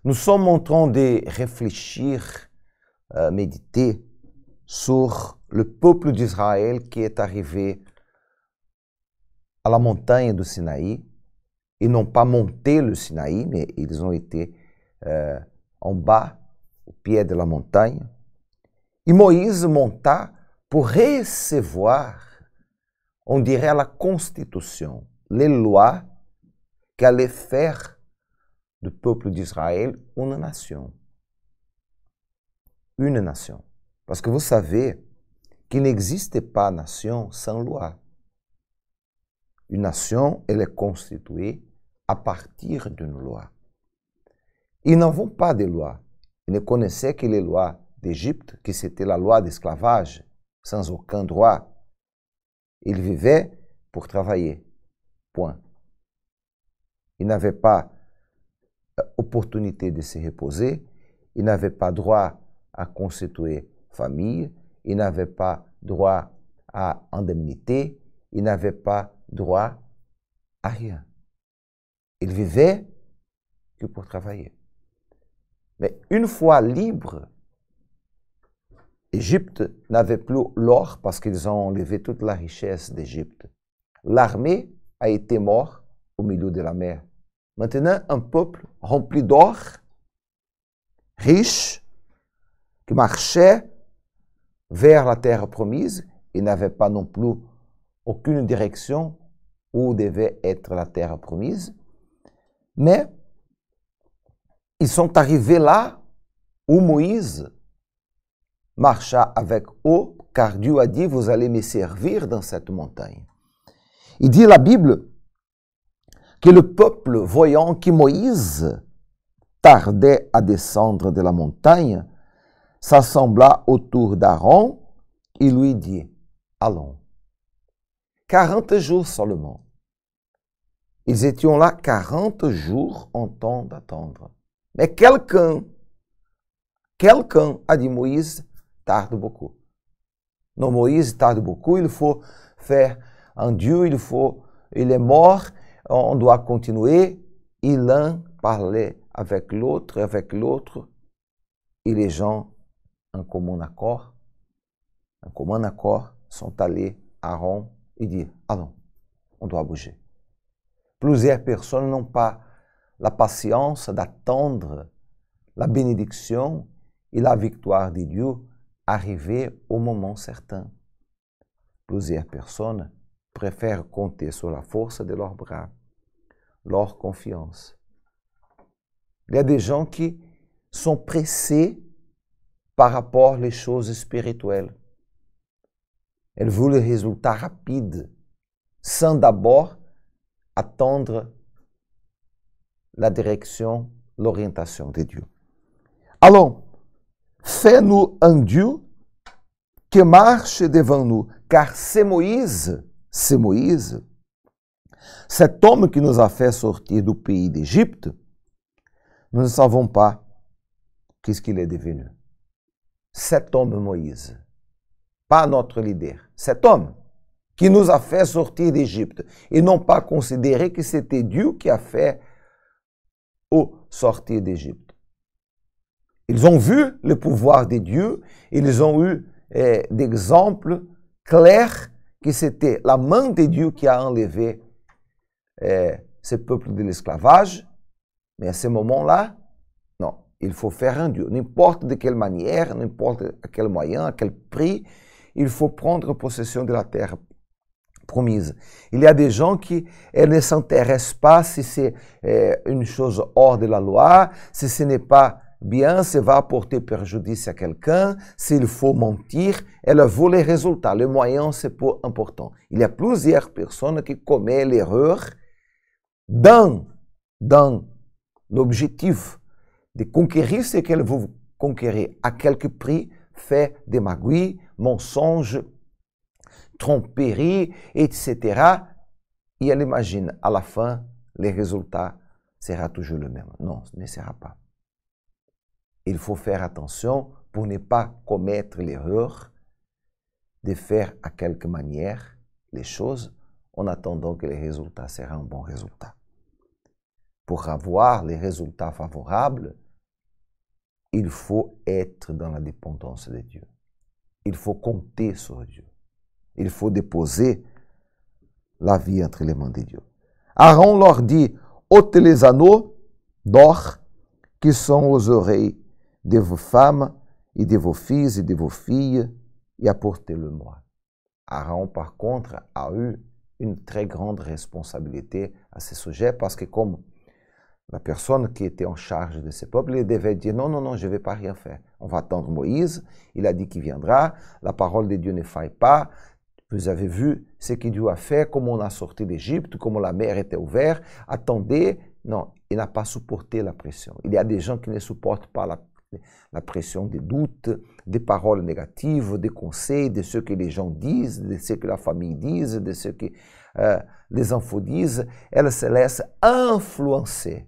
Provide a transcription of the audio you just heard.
nous sommes en train de réfléchir, méditer sur le peuple d'Israël qui est arrivé à la montagne du Sinaï. Ils n'ont pas monté le Sinaï, mais ils ont été en bas, au pied de la montagne. Et Moïse monta pour recevoir, on dirait, la constitution, les lois qui allaient faire du peuple d'Israël une nation. Une nation. Parce que vous savez qu'il n'existe pas nation sans loi. Une nation, elle est constituée à partir d'une loi. Ils n'avaient pas de loi. Ils ne connaissaient que les lois d'Égypte, qui c'était la loi d'esclavage, sans aucun droit. Ils vivaient pour travailler. Point. Ils n'avaient pas opportunité de se reposer. Ils n'avaient pas droit à constituer famille. Ils n'avaient pas droit à indemnité. Ils n'avaient pas droit à rien. Ils vivaient que pour travailler. Mais une fois libres, Égypte n'avait plus l'or parce qu'ils ont enlevé toute la richesse d'Égypte. L'armée a été morte au milieu de la mer. Maintenant, un peuple rempli d'or, riche, qui marchait vers la terre promise, il n'avait pas non plus aucune direction où devait être la terre promise. Mais ils sont arrivés là où Moïse marcha avec eux, car Dieu a dit, vous allez me servir dans cette montagne. Il dit la Bible que le peuple, voyant que Moïse tardait à descendre de la montagne, s'assembla autour d'Aaron et lui dit, allons. 40 jours seulement. Ils étaient là 40 jours en temps d'attendre. Mais quelqu'un a dit, Moïse tarde beaucoup. Non, Moïse tarde beaucoup, il faut faire un Dieu, il est mort, on doit continuer. Et l'un parlait avec l'autre, et les gens, en commun accord, sont allés à Aaron et dit, allons, on doit bouger. Plusieurs personnes n'ont pas la patience d'attendre la bénédiction et la victoire de Dieu arriver au moment certain. Plusieurs personnes préfèrent compter sur la force de leurs bras, leur confiance. Il y a des gens qui sont pressés par rapport aux choses spirituelles. Elles veulent le résultat rapide, sans d'abord attendre la direction, l'orientation de Dieu. Alors, fais-nous un Dieu qui marche devant nous, car c'est Moïse, cet homme qui nous a fait sortir du pays d'Égypte. Nous ne savons pas qu'est-ce qu'il est devenu. Cet homme Moïse, pas notre leader, cet homme qui nous a fait sortir d'Égypte. Ils n'ont pas considéré que c'était Dieu qui a fait sortir d'Égypte. Ils ont vu le pouvoir de Dieu, ils ont eu d'exemples clairs que c'était la main de Dieu qui a enlevé ce peuple de l'esclavage. Mais à ce moment-là, non, il faut faire un Dieu. N'importe de quelle manière, n'importe à quel moyen, à quel prix, il faut prendre possession de la terre promise. Il y a des gens qui ne s'intéressent pas si c'est une chose hors de la loi, si ce n'est pas bien, ça va apporter préjudice à quelqu'un, s'il faut mentir, elle veut les résultats. Le moyen, c'est pas important. Il y a plusieurs personnes qui commettent l'erreur dans l'objectif de conquérir ce qu'elles veulent conquérir à quelque prix, fait des magouilles, mensonges, tromperies, etc. Et elle imagine, à la fin, les résultats sera toujours le même. Non, ce ne sera pas. Il faut faire attention pour ne pas commettre l'erreur de faire à quelque manière les choses en attendant que les résultats seront un bon résultat. Pour avoir les résultats favorables, il faut être dans la dépendance de Dieu. Il faut compter sur Dieu. Il faut déposer la vie entre les mains de Dieu. Aaron leur dit, ôtez les anneaux d'or qui sont aux oreilles de vos femmes et de vos fils et de vos filles et apportez-le-moi. Aaron, par contre, a eu une très grande responsabilité à ce sujet parce que comme la personne qui était en charge de ce peuple, il devait dire non, non, non, je ne vais pas rien faire. On va attendre Moïse, il a dit qu'il viendra, la parole de Dieu ne faille pas. Vous avez vu ce que Dieu a fait, comment on a sorti d'Égypte, comment la mer était ouverte. Attendez, non, il n'a pas supporté la pression. Il y a des gens qui ne supportent pas la pression des doutes, des paroles négatives, des conseils, de ce que les gens disent, de ce que la famille dit, de ce que les enfants disent. Elles se laissent influencer